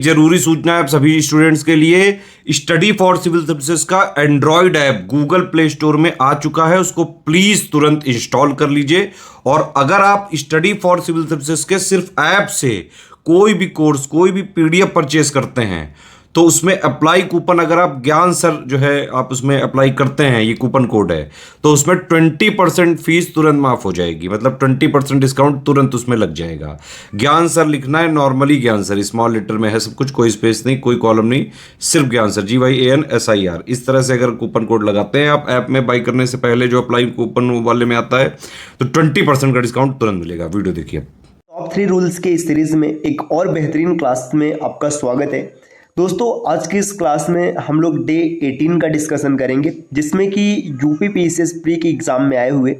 जरूरी सूचना है आप सभी स्टूडेंट्स के लिए। स्टडी फॉर सिविल सर्विसेज का Android app Google play store में आ चुका है, उसको प्लीज तुरंत इंस्टॉल कर लीजिए। और अगर आप स्टडी फॉर सिविल सर्विसेज के सिर्फ ऐप से कोई भी कोर्स, कोई भी पीडीएफ परचेस करते हैं तो उसमें अप्लाई कूपन, अगर आप ज्ञान सर जो है आप उसमें अप्लाई करते हैं, ये कूपन कोड है, तो उसमें 20% फीस तुरंत माफ हो जाएगी। मतलब 20% डिस्काउंट तुरंत उसमें लग जाएगा। ज्ञान सर लिखना है, नॉर्मली ज्ञान सर, स्मॉल लेटर में है सब कुछ, कोई स्पेस नहीं, कोई कॉलम नहीं, सिर्फ ज्ञान सर, GYANSIR। इस तरह से अगर कूपन कोड लगाते हैं आप ऐप में बाई करने से पहले, जो अप्लाई कूपन वाले में आता है, तो 20% का डिस्काउंट तुरंत मिलेगा। वीडियो देखिए। टॉप 3 रूल्स के इस सीरीज में एक और बेहतरीन क्लास में आपका स्वागत है। दोस्तों, आज की इस क्लास में हम लोग डे 18 का डिस्कशन करेंगे, जिसमें कि यूपी पीसीएस प्री के एग्जाम में आए हुए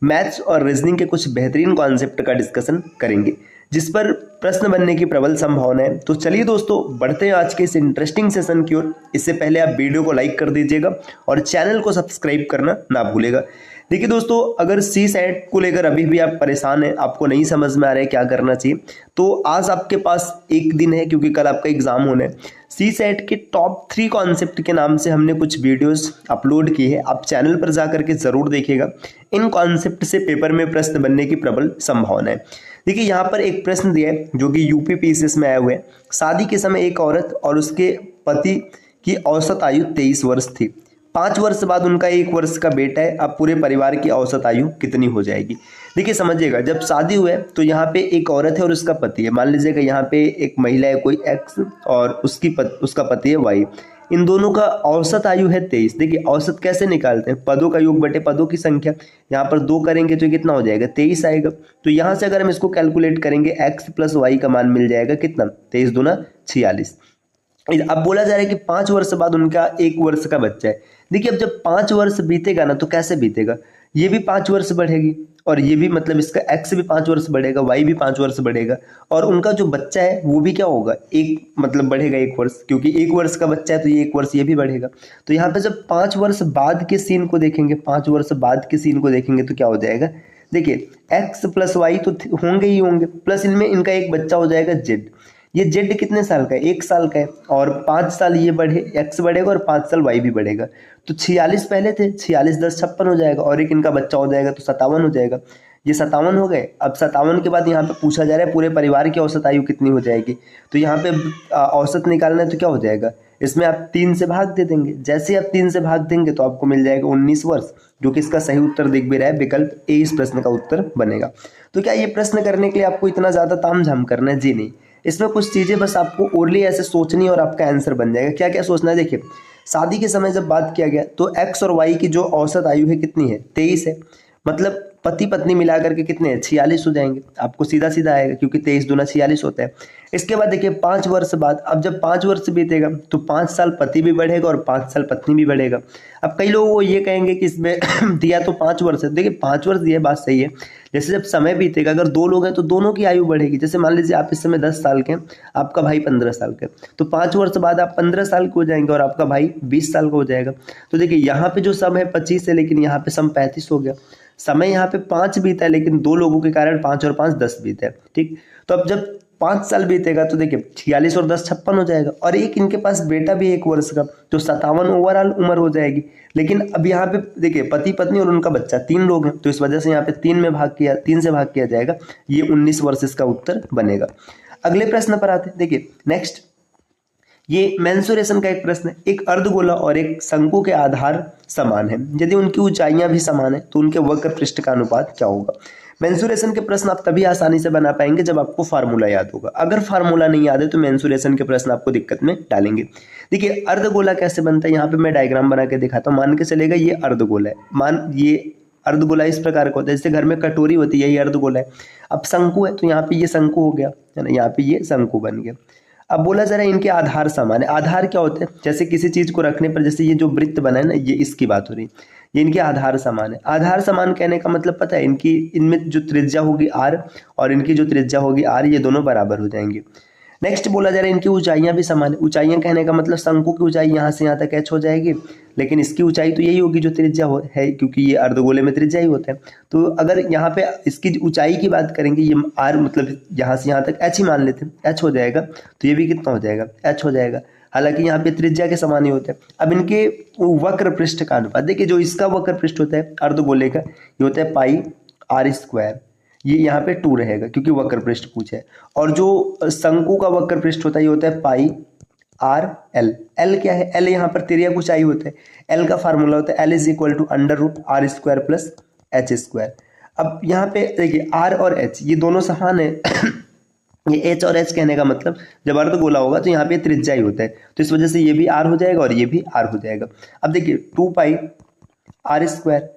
मैथ्स और रीजनिंग के कुछ बेहतरीन कॉन्सेप्ट का डिस्कशन करेंगे, जिस पर प्रश्न बनने की प्रबल संभावना है। तो चलिए दोस्तों, बढ़ते हैं आज के इस इंटरेस्टिंग सेशन की ओर। इससे पहले आप वीडियो को लाइक कर दीजिएगा और चैनल को सब्सक्राइब करना ना भूलेगा। देखिए दोस्तों, अगर सी सेट को लेकर अभी भी आप परेशान हैं, आपको नहीं समझ में आ रहा है क्या करना चाहिए, तो आज आपके पास एक दिन है, क्योंकि कल आपका एग्जाम होना है। सी सेट के टॉप 3 कॉन्सेप्ट के नाम से हमने कुछ वीडियोस अपलोड की है, आप चैनल पर जाकर के जरूर देखिएगा। इन कॉन्सेप्ट से पेपर में प्रश्न बनने की प्रबल संभावना है। देखिए, यहाँ पर एक प्रश्न दिया है जो कि यूपी पीसीएस में आए हुए हैं। शादी के समय एक औरत और उसके पति की औसत आयु 23 वर्ष थी। 5 वर्ष बाद उनका 1 वर्ष का बेटा है। अब पूरे परिवार की औसत आयु कितनी हो जाएगी? देखिए समझिएगा, जब शादी हुआ है तो यहाँ पे एक औरत है और उसका पति है। मान लीजिएगा यहाँ पे एक महिला है कोई X और उसका पति है Y। इन दोनों का औसत आयु है 23। देखिए औसत कैसे निकालते हैं? पदों का योग बटे पदों की संख्या। यहाँ पर 2 करेंगे तो कितना हो जाएगा? 23 आएगा। तो यहाँ से अगर हम इसको कैलकुलेट करेंगे, X प्लस Y का मान मिल जाएगा कितना? 23 दूना 46। अब बोला जा रहा है कि 5 वर्ष बाद उनका 1 वर्ष का बच्चा है। देखिए, अब जब 5 वर्ष बीतेगा ना, तो कैसे बीतेगा? ये भी 5 वर्ष बढ़ेगी और ये भी, मतलब इसका X भी 5 वर्ष बढ़ेगा, Y भी 5 वर्ष बढ़ेगा, और उनका जो बच्चा है वो भी क्या होगा? एक, मतलब बढ़ेगा 1 वर्ष, क्योंकि 1 वर्ष का बच्चा है तो ये 1 वर्ष ये भी बढ़ेगा। तो यहाँ पे जब 5 वर्ष बाद के सीन को देखेंगे, 5 वर्ष बाद के सीन को देखेंगे तो क्या हो जाएगा? देखिए, X प्लस Y तो होंगे ही होंगे, प्लस इनमें इनका एक बच्चा हो जाएगा Z। ये जेड कितने साल का है? 1 साल का है, और 5 साल ये बढ़े, X बढ़ेगा और 5 साल Y भी बढ़ेगा। तो 46 पहले थे, 46 10 56 हो जाएगा, और एक इनका बच्चा हो जाएगा तो 57 हो जाएगा। ये 57 हो गए। अब 57 के बाद यहाँ पे पूछा जा रहा है पूरे परिवार की औसत आयु कितनी हो जाएगी। तो यहाँ पे औसत निकालना है तो क्या हो जाएगा? इसमें आप 3 से भाग दे देंगे। जैसे ही आप 3 से भाग देंगे तो आपको मिल जाएगा 19 वर्ष, जो कि इसका सही उत्तर दिख भी रहा है। विकल्प ए इस प्रश्न का उत्तर बनेगा। तो क्या ये प्रश्न करने के लिए आपको इतना ज्यादा तामझाम करना है? जी नहीं। इसमें कुछ चीजें बस आपको ओरली ऐसे सोचनी और आपका आंसर बन जाएगा। क्या क्या सोचना है? देखिए, शादी के समय जब बात किया गया तो X और Y की जो औसत आयु है कितनी है? 23 है। मतलब पति पत्नी मिलाकर के कितने हैं? 46 हो जाएंगे। आपको सीधा सीधा आएगा, क्योंकि 23 दूना 46 होता है। इसके बाद देखिए 5 वर्ष बाद, अब जब 5 वर्ष बीतेगा तो 5 साल पति भी बढ़ेगा और 5 साल पत्नी भी बढ़ेगा। अब कई लोग वो ये कहेंगे कि इसमें दिया तो 5 वर्ष है। देखिए 5 वर्ष ये बात सही है। जैसे जब समय बीतेगा, अगर 2 लोग हैं तो दोनों की आयु बढ़ेगी। जैसे मान लीजिए आप इस समय 10 साल के हैं, आपका भाई 15 साल का, तो 5 वर्ष बाद आप 15 साल के हो जाएंगे और आपका भाई 20 साल का हो जाएगा। तो देखिए यहाँ पे जो सम है 25 है, लेकिन यहाँ पे सम 35 हो गया। समय यहाँ पे 5 बीता है, लेकिन 2 लोगों के कारण 5 और 5 10 बीता है। ठीक, तो अब जब 5 साल बीतेगा तो देखिए 46 और 10 56 हो जाएगा, और एक इनके पास बेटा भी 1 वर्ष का, तो 57 ओवरऑल उम्र हो जाएगी। लेकिन अब यहाँ पे देखिए पति पत्नी और उनका बच्चा 3 लोग हैं, तो इस वजह से यहाँ पे 3 से भाग किया जाएगा। ये 19 वर्ष इसका उत्तर बनेगा। अगले प्रश्न पर आते हैं। देखिए नेक्स्ट, ये मेंसुरेशन का एक प्रश्न है। एक अर्धगोला और एक शंकु के आधार समान है, यदि उनकी ऊंचाइयां भी समान है तो उनके वक्र पृष्ठ का अनुपात क्या होगा? मेंसुरेशन के प्रश्न आप तभी आसानी से बना पाएंगे जब आपको फार्मूला याद होगा। अगर फार्मूला नहीं याद है तो मेंसुरेशन के प्रश्न आपको दिक्कत में डालेंगे। देखिए अर्धगोला कैसे बनता है, यहाँ पे मैं डायग्राम बना के दिखाता हूँ। मान के चलेगा ये अर्धगोला है। ये अर्धगोला इस प्रकार का होता है, जैसे घर में कटोरी होती है, यही अर्धगोला है। अब शंकु है तो यहाँ पे ये शंकु हो गया, है ना, यहाँ पे ये शंकु बन गया। अब बोला जा रहा है इनके आधार समान है। आधार क्या होते हैं? जैसे किसी चीज को रखने पर, जैसे ये जो वृत्त बना है ना, ये इसकी बात हो रही है। ये इनके आधार समान है। आधार समान कहने का मतलब पता है? इनमें जो त्रिज्या होगी R और इनकी जो त्रिज्या होगी R, ये दोनों बराबर हो जाएंगे। नेक्स्ट बोला जा रहा है इनकी ऊंचाइयां भी समान है। ऊंचाइयां कहने का मतलब शंकु की ऊंचाई यहाँ से यहाँ तक h हो जाएगी, लेकिन इसकी ऊंचाई तो यही होगी जो त्रिज्या है, क्योंकि ये अर्धगोले में त्रिज्या ही होता है। तो अगर यहाँ पे इसकी ऊंचाई की बात करेंगे, ये r मतलब यहाँ से यहाँ तक h ही मान लेते हैं, h हो जाएगा, तो ये भी कितना हो जाएगा, h हो जाएगा। हालांकि यहाँ पे त्रिज्या के समान ही होता है। अब इनके वक्र पृष्ठ का अनुपात देखिए, जो इसका वक्र पृष्ठ होता है अर्धगोले का, ये होता है पाई r स्क्वायर, ये यहाँ पे 2 रहेगा क्योंकि वक्र पृष्ठ पूछा है। और जो शंकु का वक्र पृष्ठ होता है ये होता है पाई आर एल। एल क्या है, एल यहाँ पर तिर्यक ऊंचाई होता है। एल का फार्मूला होता है L is equal to under root R square plus H square. अब यहाँ पे देखिए आर और एच ये दोनों समान है ये एच और एच कहने का मतलब जब अर्धगोला होगा तो यहाँ पे त्रिज्या ही होता है, तो इस वजह से ये भी आर हो जाएगा और ये भी आर हो जाएगा। अब देखिए 2 पाई आर स्क्वायर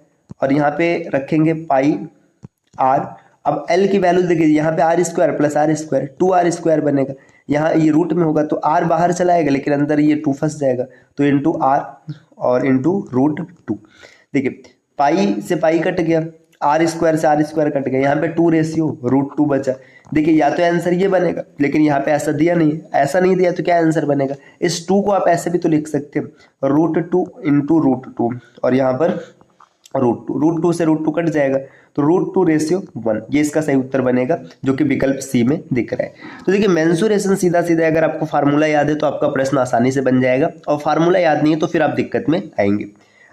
और यहाँ पे रखेंगे पाई आर। अब एल की वैल्यू देखिए, यहाँ पे R square plus R square 2r square बनेगा, यहाँ ये रूट में होगा तो आर बाहर चला आएगा लेकिन अंदर ये 2 फंस जाएगा, तो इंटू आर और इंटू रूट 2। देखिए पाई से पाई कट गया, आर स्क्वायर से आर स्क्वायर कट गया, यहाँ पे 2 रेशियो रूट 2 बचा। देखिए या तो आंसर ये बनेगा, लेकिन यहाँ पे ऐसा दिया नहीं है, ऐसा नहीं दिया तो क्या आंसर बनेगा। इस 2 को आप ऐसे भी तो लिख सकते हैं रूट 2 इंटू रूट 2 और यहाँ पर रूट 2 से रूट 2 कट जाएगा तो रूट 2 रेशियो 1, ये इसका सही उत्तर बनेगा जो कि विकल्प सी में दिख रहा है। तो देखिए मेंसुरेशन सीधा सीधा अगर आपको फार्मूला याद है तो आपका प्रश्न आसानी से बन जाएगा, और फार्मूला याद नहीं है तो फिर आप दिक्कत में आएंगे।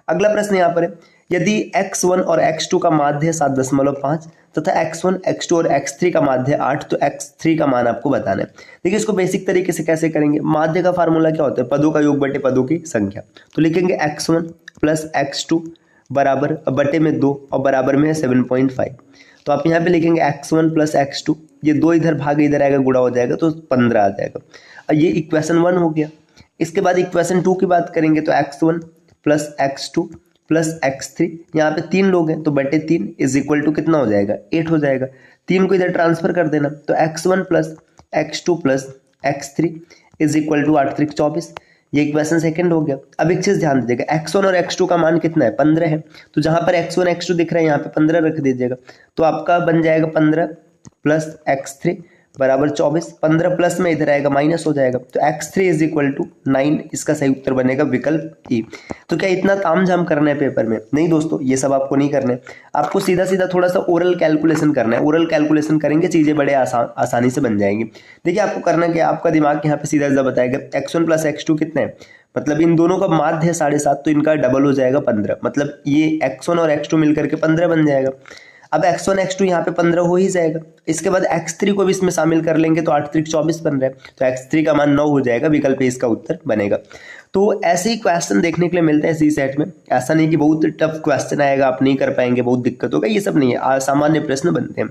अगला प्रश्न यहाँ पर है, यदि x1 और x2 का माध्य 7.5 तथा x1, x2 और x3 का माध्य 8 तो x3 का मान आपको बताना है। देखिए इसको बेसिक तरीके से कैसे करेंगे, माध्य का फार्मूला क्या होता है, पदों का योग बटे पदों की संख्या। तो लिखेंगे x1 प्लस x2 बराबर बटे में 2 और बराबर में है 7.5। तो आप यहाँ पे लिखेंगे x1 प्लस x2, ये 2 इधर भाग इधर आएगा गुणा हो जाएगा तो 15 आ जाएगा। और ये इक्वेशन 1 हो गया। इसके बाद इक्वेशन 2 की बात करेंगे तो x1 plus x2 plus x3, यहाँ पे 3 लोग हैं तो बटे 3 इज इक्वल टू कितना हो जाएगा, 8 हो जाएगा। 3 को इधर ट्रांसफर कर देना तो x1 plus x2 plus x3 is equal to 8 3 24, ये इक्वेशन सेकंड हो गया। अब एक चीज ध्यान दीजिएगा, x1 और x2 का मान कितना है, 15 है, तो जहां पर x1 x2 दिख रहा है यहाँ पे 15 रख दीजिएगा, तो आपका बन जाएगा 15 प्लस x3 बराबर 24। 15 प्लस में इधर आएगा माइनस हो जाएगा, तो x3 इज इक्वल टू 9, इसका सही उत्तर बनेगा विकल्प ई। तो क्या इतना तामझाम करना है पेपर में, नहीं दोस्तों ये सब आपको नहीं करना है, आपको सीधा सीधा थोड़ा सा ओरल कैलकुलेशन करना है। ओरल कैलकुलेशन करेंगे चीजें बड़े आसानी से बन जाएंगी। देखिए आपको करना क्या, आपका दिमाग यहाँ पे सीधा सीधा बताएगा x1 प्लस x2 कितना है, मतलब इन दोनों का माध्य है 7.5 तो इनका डबल हो जाएगा 15, मतलब ये x1 और x2 मिलकर के 15 बन जाएगा। अब x1 x2 यहाँ पे 15 हो ही जाएगा, इसके बाद x3 को भी इसमें शामिल कर लेंगे तो 8 3 24 बन रहा है, तो x3 का मान 9 हो जाएगा, विकल्प ए इसका उत्तर बनेगा। तो ऐसे ही क्वेश्चन देखने के लिए मिलते हैं सी सेट में, ऐसा नहीं कि बहुत टफ क्वेश्चन आएगा आप नहीं कर पाएंगे बहुत दिक्कत होगा, ये सब नहीं है, सामान्य प्रश्न बनते हैं।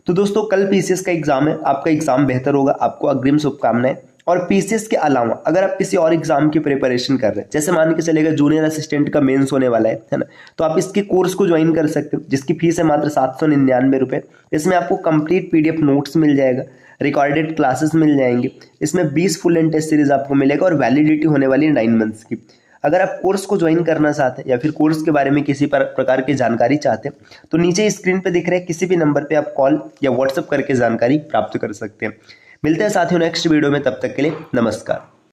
तो दोस्तों कल पीसीएस का एग्जाम है, आपका एग्जाम बेहतर होगा, आपको अग्रिम शुभकामनाएं। और पीसीएस के अलावा अगर आप किसी और एग्जाम की प्रिपरेशन कर रहे हैं, जैसे मान के चलेगा जूनियर असिस्टेंट का मेंस होने वाला है ना, तो आप इसके कोर्स को ज्वाइन कर सकते हो, जिसकी फीस है मात्र 799 रुपये। इसमें आपको कंप्लीट पीडीएफ नोट्स मिल जाएगा, रिकॉर्डेड क्लासेस मिल जाएंगे, इसमें 20 फुल एंड टेस्ट सीरीज आपको मिलेगा और वैलिडिटी होने वाली है 9 मंथ्स की। अगर आप कोर्स को ज्वाइन करना चाहते हैं या फिर कोर्स के बारे में किसी प्रकार की जानकारी चाहते हैं तो नीचे स्क्रीन पे दिख रहे किसी भी नंबर पे आप कॉल या व्हाट्सएप करके जानकारी प्राप्त कर सकते हैं। मिलते हैं साथियों नेक्स्ट वीडियो में, तब तक के लिए नमस्कार।